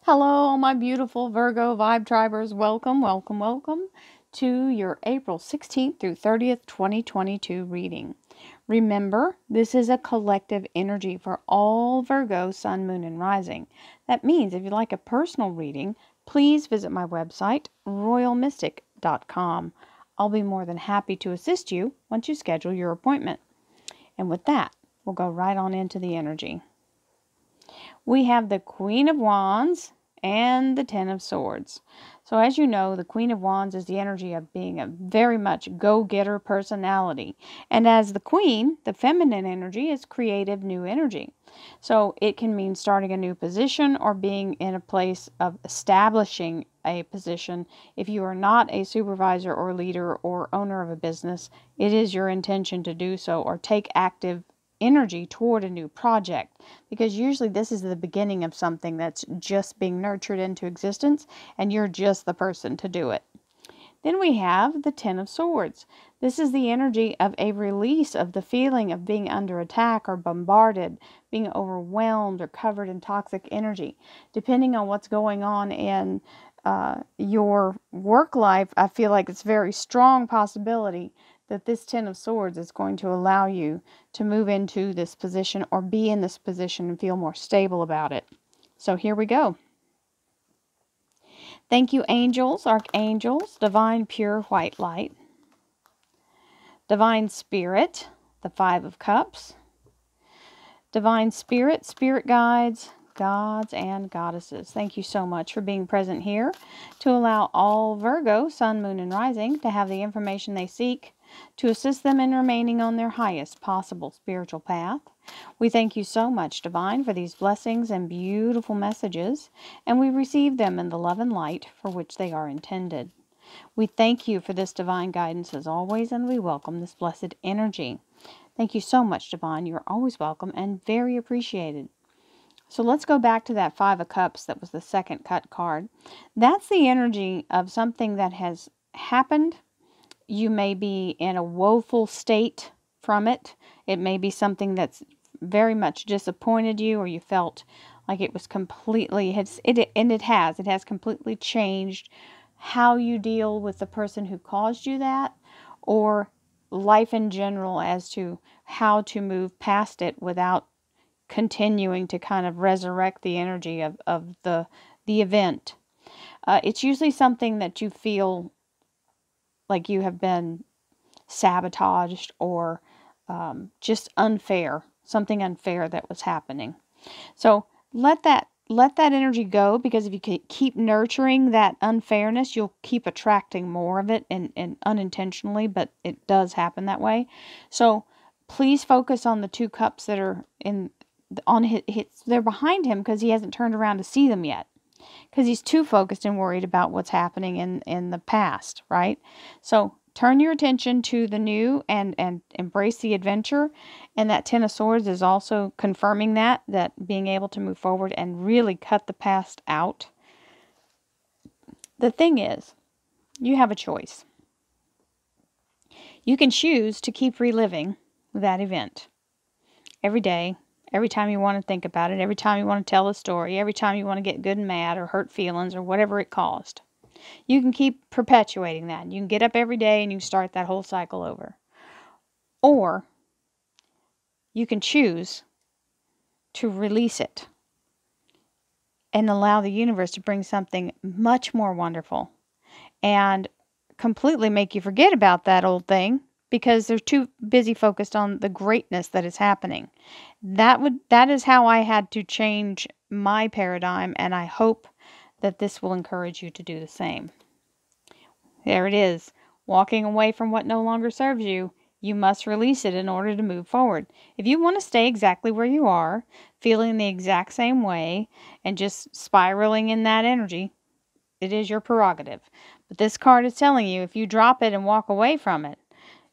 Hello, all my beautiful Virgo vibe tribers. Welcome, welcome, welcome to your April 16th through 30th, 2022 reading. Remember, this is a collective energy for all Virgo, Sun, Moon, and Rising. That means if you'd like a personal reading, please visit my website, royalmystic.com. I'll be more than happy to assist you once you schedule your appointment. And with that, we'll go right on into the energy. We have the Queen of Wands and the Ten of Swords. So as you know, the Queen of Wands is the energy of being a very much go-getter personality. And as the Queen, the feminine energy is creative new energy. So it can mean starting a new position or being in a place of establishing a position. If you are not a supervisor or leader or owner of a business, it is your intention to do so or take active energy toward a new project, because usually this is the beginning of something that's just being nurtured into existence and you're just the person to do it. Then we have the Ten of Swords. This is the energy of a release of the feeling of being under attack or bombarded, being overwhelmed or covered in toxic energy. Depending on what's going on in your work life, I feel like it's a very strong possibility that this Ten of Swords is going to allow you to move into this position or be in this position and feel more stable about it. So here we go. Thank you, angels, archangels, divine pure white light, divine spirit, the Five of Cups, divine spirit, spirit guides, gods and goddesses. Thank you so much for being present here to allow all Virgo, Sun, Moon, and Rising to have the information they seek to assist them in remaining on their highest possible spiritual path. We thank you so much, Divine, for these blessings and beautiful messages, and we receive them in the love and light for which they are intended. We thank you for this divine guidance as always, and we welcome this blessed energy. Thank you so much, Divine. You are always welcome and very appreciated. So let's go back to that Five of Cups that was the second cut card. That's the energy of something that has happened. You may be in a woeful state from it. It may be something that's very much disappointed you, or you felt like it was completely, it has completely changed how you deal with the person who caused you that, or life in general as to how to move past it without continuing to kind of resurrect the energy of the event. It's usually something that you feel like you have been sabotaged or just unfair, something unfair that was happening. So let that energy go, because if you keep nurturing that unfairness, you'll keep attracting more of it, and unintentionally, but it does happen that way. So please focus on the two cups that are they're behind him, because he hasn't turned around to see them yet, because he's too focused and worried about what's happening in the past, right? So turn your attention to the new and embrace the adventure. And that Ten of Swords is also confirming that being able to move forward and really cut the past out. The thing is, you have a choice. You can choose to keep reliving that event every day, every time you want to think about it, every time you want to tell a story, every time you want to get good and mad or hurt feelings or whatever it caused. You can keep perpetuating that. You can get up every day and you start that whole cycle over. Or you can choose to release it and allow the universe to bring something much more wonderful and completely make you forget about that old thing, because they're too busy focused on the greatness that is happening. That is how I had to change my paradigm, and I hope that this will encourage you to do the same. There it is. Walking away from what no longer serves you. You must release it in order to move forward. If you want to stay exactly where you are, feeling the exact same way, and just spiraling in that energy, it is your prerogative. But this card is telling you, if you drop it and walk away from it,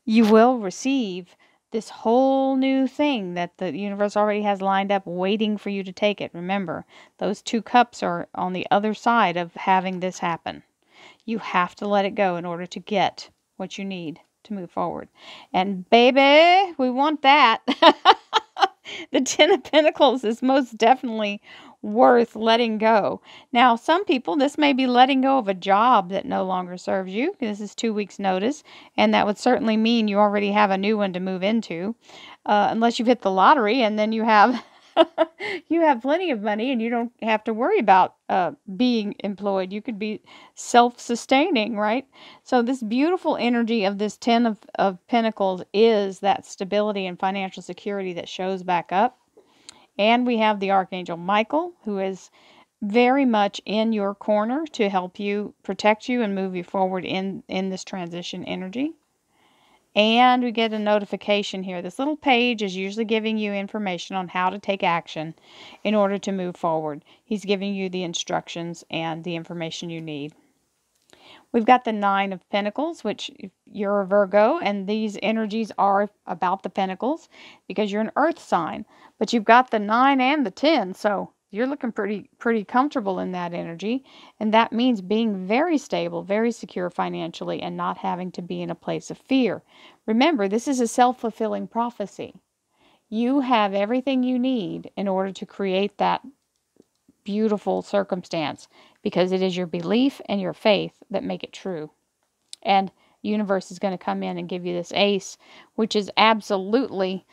you will receive this whole new thing that the universe already has lined up waiting for you to take it. Remember, those two cups are on the other side of having this happen. You have to let it go in order to get what you need to move forward. And baby, we want that. The Ten of Pentacles is most definitely worth letting go. Now, some people, this may be letting go of a job that no longer serves you. This is 2 weeks notice, and that would certainly mean you already have a new one to move into, unless you've hit the lottery, and then you have you have plenty of money and you don't have to worry about being employed. You could be self-sustaining, right? So this beautiful energy of this Ten of Pentacles is that stability and financial security that shows back up. And we have the Archangel Michael, who is very much in your corner to help you, protect you, and move you forward in this transition energy. And we get a notification here. This little page is usually giving you information on how to take action in order to move forward. He's giving you the instructions and the information you need. We've got the Nine of Pentacles, which you're a Virgo, and these energies are about the Pentacles because you're an Earth sign. But you've got the 9 and the 10, so you're looking pretty comfortable in that energy. And that means being very stable, very secure financially, and not having to be in a place of fear. Remember, this is a self-fulfilling prophecy. You have everything you need in order to create that beautiful circumstance, because it is your belief and your faith that make it true. And universe is going to come in and give you this ace, which is absolutely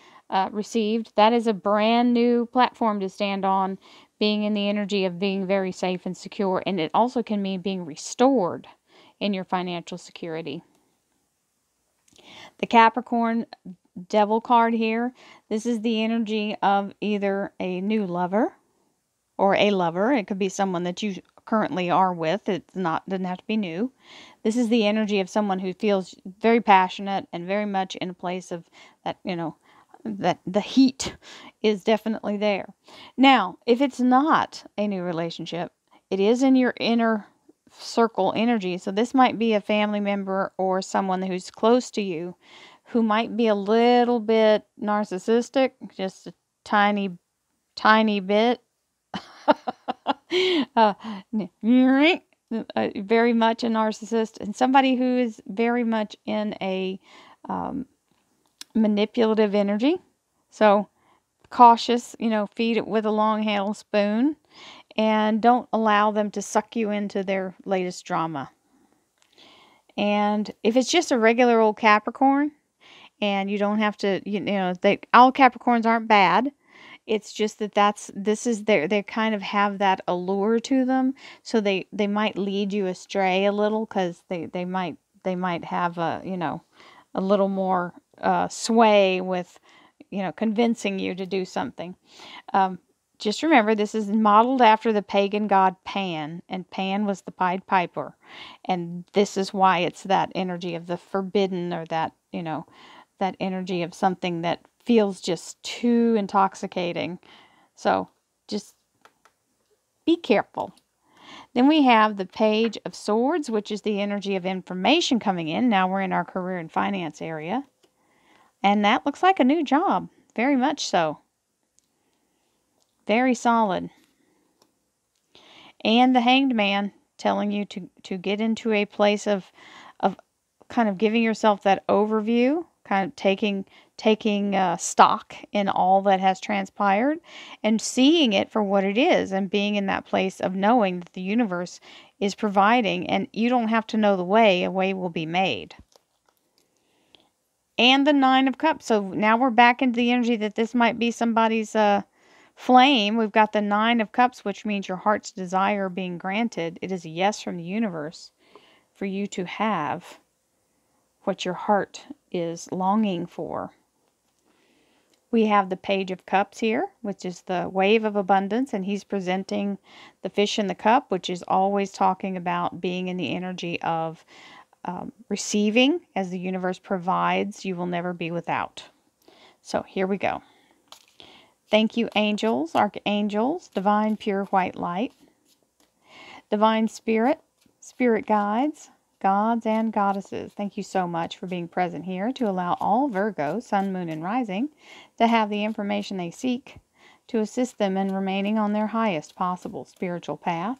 received. That is a brand new platform to stand on, being in the energy of being very safe and secure. And it also can mean being restored in your financial security. The Capricorn Devil card here, this is the energy of either a new lover or a lover. It could be someone that you currently are with. Doesn't have to be new. This is the energy of someone who feels very passionate and very much in a place of that, that the heat is definitely there. Now, if it's not a new relationship, it is in your inner circle energy. So this might be a family member or someone who's close to you who might be a little bit narcissistic, just a tiny bit. Very much a narcissist, and somebody who is very much in a manipulative energy. So cautious, feed it with a long handled spoon, and don't allow them to suck you into their latest drama. And if it's just a regular old Capricorn, and you don't have to, all Capricorns aren't bad. It's just that they kind of have that allure to them, so they might lead you astray a little, because they might have a little more sway with convincing you to do something. Just remember, this is modeled after the pagan god Pan, and Pan was the Pied Piper, and this is why it's that energy of the forbidden, or that that energy of something that feels just too intoxicating. So just be careful. Then we have the Page of Swords, which is the energy of information coming in. Now we're in our career and finance area. And that looks like a new job. Very much so. Very solid. And the Hanged Man telling you to get into a place of kind of giving yourself that overview, kind of taking stock in all that has transpired and seeing it for what it is, and being in that place of knowing that the universe is providing, and you don't have to know the way. A way will be made. And the Nine of Cups. So now we're back into the energy that this might be somebody's flame. We've got the Nine of Cups, which means your heart's desire being granted. It is a yes from the universe for you to have what your heart is longing for. We have the Page of Cups here, which is the wave of abundance, and he's presenting the fish in the cup, which is always talking about being in the energy of receiving. As the universe provides, you will never be without. So here we go. Thank you, angels, archangels, divine pure white light, divine spirit, spirit guides, gods and goddesses. Thank you so much for being present here to allow all Virgo, sun, moon, and rising to have the information they seek to assist them in remaining on their highest possible spiritual path.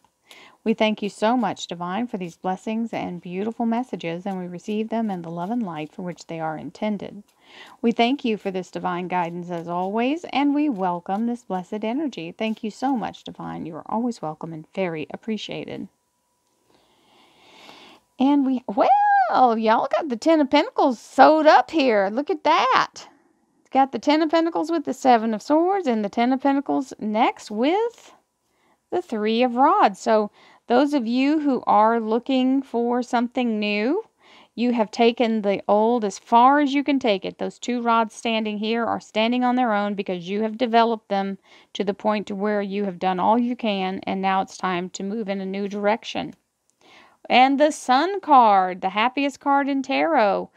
We thank you so much, Divine, for these blessings and beautiful messages, and we receive them in the love and light for which they are intended. We thank you for this divine guidance as always, and we welcome this blessed energy. Thank you so much, Divine. You are always welcome and very appreciated. And well, y'all got the Ten of Pentacles sewed up here. Look at that. It's got the Ten of Pentacles with the Seven of Swords and the Ten of Pentacles next with the Three of Rods. So those of you who are looking for something new, you have taken the old as far as you can take it. Those two rods standing here are standing on their own because you have developed them to the point to where you have done all you can, and now it's time to move in a new direction. And the Sun card, the happiest card in tarot.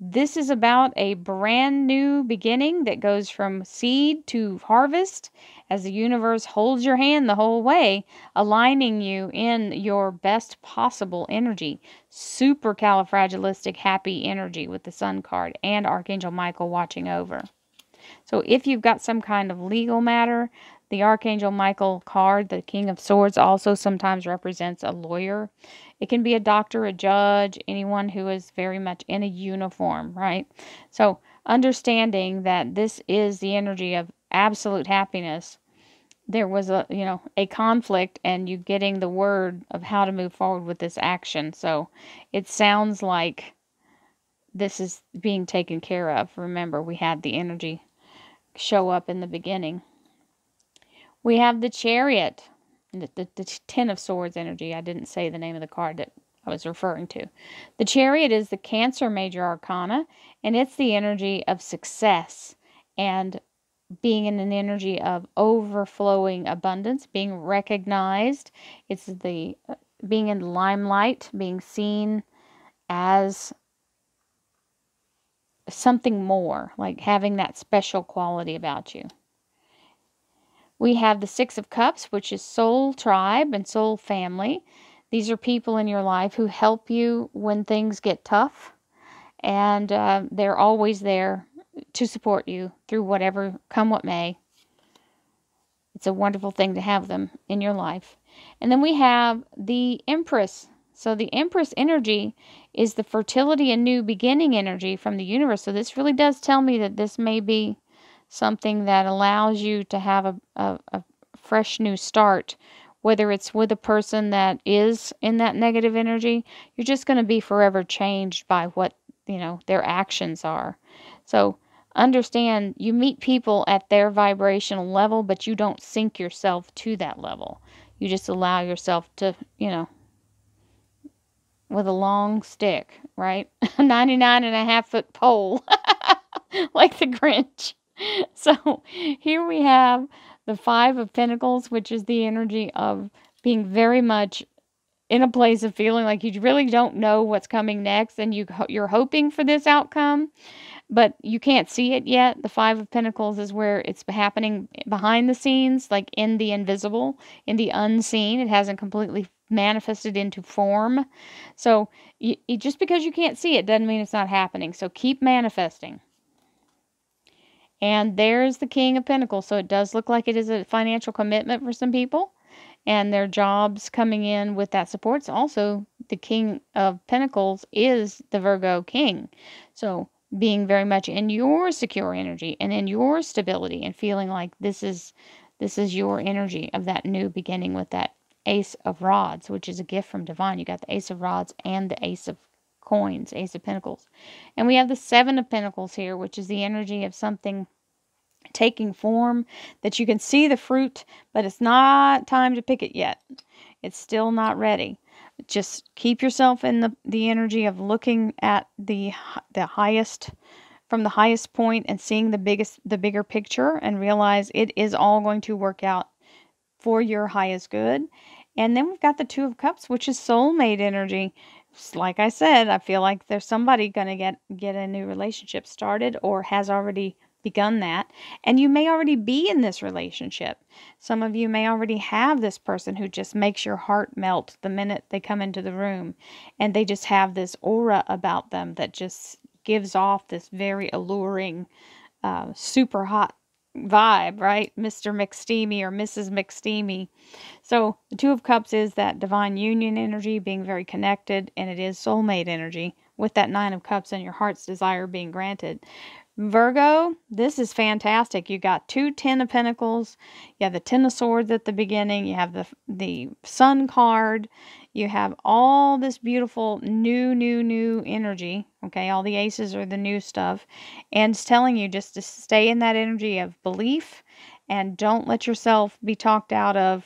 This is about a brand new beginning that goes from seed to harvest as the universe holds your hand the whole way, aligning you in your best possible energy. Supercalifragilistic happy energy with the Sun card and Archangel Michael watching over. So if you've got some kind of legal matter, the Archangel Michael card, the King of Swords, also sometimes represents a lawyer. It can be a doctor, a judge, anyone who is very much in a uniform, right? So understanding that this is the energy of absolute happiness. There was a conflict, and you getting the word of how to move forward with this action. So it sounds like this is being taken care of. Remember, we had the energy show up in the beginning. We have the Chariot, the Ten of Swords energy. I didn't say the name of the card that I was referring to. The Chariot is the Cancer Major Arcana, and it's the energy of success and being in an energy of overflowing abundance, being recognized. It's the being in the limelight, being seen as something more, like having that special quality about you. We have the Six of Cups, which is soul tribe and soul family. These are people in your life who help you when things get tough, and they're always there to support you through whatever, come what may. It's a wonderful thing to have them in your life. And then we have the Empress. So the Empress energy is the fertility and new beginning energy from the universe. So this really does tell me that this may be something that allows you to have a fresh new start. Whether it's with a person that is in that negative energy, you're just going to be forever changed by what, their actions are. So understand, you meet people at their vibrational level, but you don't sink yourself to that level. You just allow yourself to, with a long stick, right? 99.5-foot pole, like the Grinch. So here we have the Five of Pentacles, which is the energy of being very much in a place of feeling like you really don't know what's coming next, and you're hoping for this outcome, but you can't see it yet. The Five of Pentacles is where it's happening behind the scenes, like in the invisible, in the unseen. It hasn't completely manifested into form. So just because you can't see it doesn't mean it's not happening. So keep manifesting. And there's the King of Pentacles. So it does look like it is a financial commitment for some people, and their jobs coming in with that support. So also, the King of Pentacles is the Virgo King. So being very much in your secure energy and in your stability, and feeling like this is your energy of that new beginning with that Ace of Rods, which is a gift from Divine. You got the Ace of Rods and the Ace of Coins, Ace of Pentacles. And we have the Seven of Pentacles here, which is the energy of something taking form, that you can see the fruit, but it's not time to pick it yet. It's still not ready. Just keep yourself in the energy of looking at the highest, from the highest point, and seeing the bigger picture, and realize it is all going to work out for your highest good. And then we've got the Two of Cups, which is soulmate energy. Like I said, I feel like there's somebody going to get a new relationship started, or has already begun that, and you may already be in this relationship. Some of you may already have this person who just makes your heart melt the minute they come into the room, and they just have this aura about them that just gives off this very alluring, super hot vibe, right? Mr. McSteamy or Mrs. McSteamy. So the Two of Cups is that divine union energy, being very connected, and it is soulmate energy with that Nine of Cups and your heart's desire being granted. Virgo, this is fantastic. You got 2 Ten of Pentacles. You have the Ten of Swords at the beginning. You have the Sun card. You have all this beautiful new energy. Okay, all the aces are the new stuff. And it's telling you just to stay in that energy of belief and don't let yourself be talked out of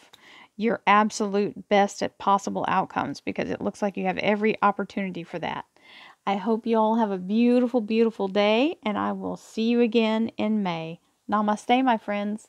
your absolute best at possible outcomes, because it looks like you have every opportunity for that. I hope you all have a beautiful, beautiful day, and I will see you again in May. Namaste, my friends.